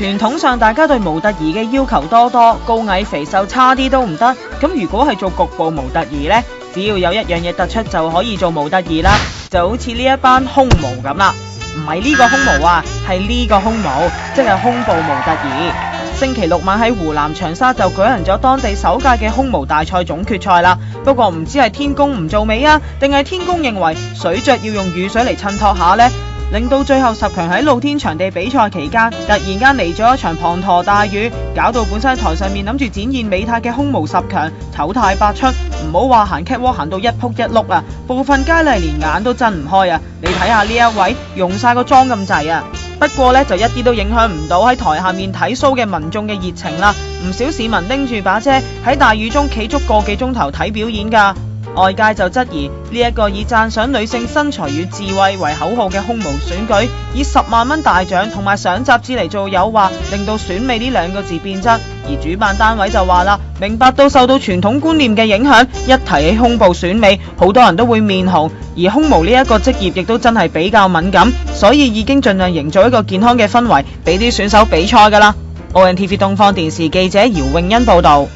傳統上大家對模特兒嘅要求多，高矮肥瘦差啲都唔得。咁如果係做局部模特兒呢，只要有一樣嘢突出就可以做模特兒啦，就好似呢一班胸模咁啦。唔係呢個胸模啊，係呢個胸模，即係胸部模特兒。星期六晚喺湖南長沙就舉行咗當地首屆嘅胸模大賽總決賽啦。不過唔知係天公唔做美啊，定係天公認為水着要用雨水嚟襯托下呢？令到最後10強喺露天場地比賽期間，突然間嚟咗一場滂沱大雨，搞到本身喺台上面諗住展現美態嘅胸模10強醜態百出，唔好話行 catwalk 行到一仆一碌啊，部分佳麗連眼都睜唔開啊！你睇下呢一位用晒個妝咁滯啊！不過呢，就一啲都影響唔到喺台下面睇 show 嘅民眾嘅熱情啦，唔少市民拎住把遮喺大雨中企足個幾鐘頭睇表演㗎。外界就質疑呢一個以讚賞女性身材與智慧為口號嘅胸模選舉，以10萬蚊大獎同埋上雜誌嚟做誘惑，令到選美呢2個字變質。而主辦單位就話啦，明白到受到傳統觀念嘅影響，一提起胸部選美，好多人都會面紅，而胸模呢一個職業亦都真係比較敏感，所以已經盡量營造一個健康嘅氛圍，俾啲選手比賽㗎啦。ONTV 東方電視記者姚詠欣報道。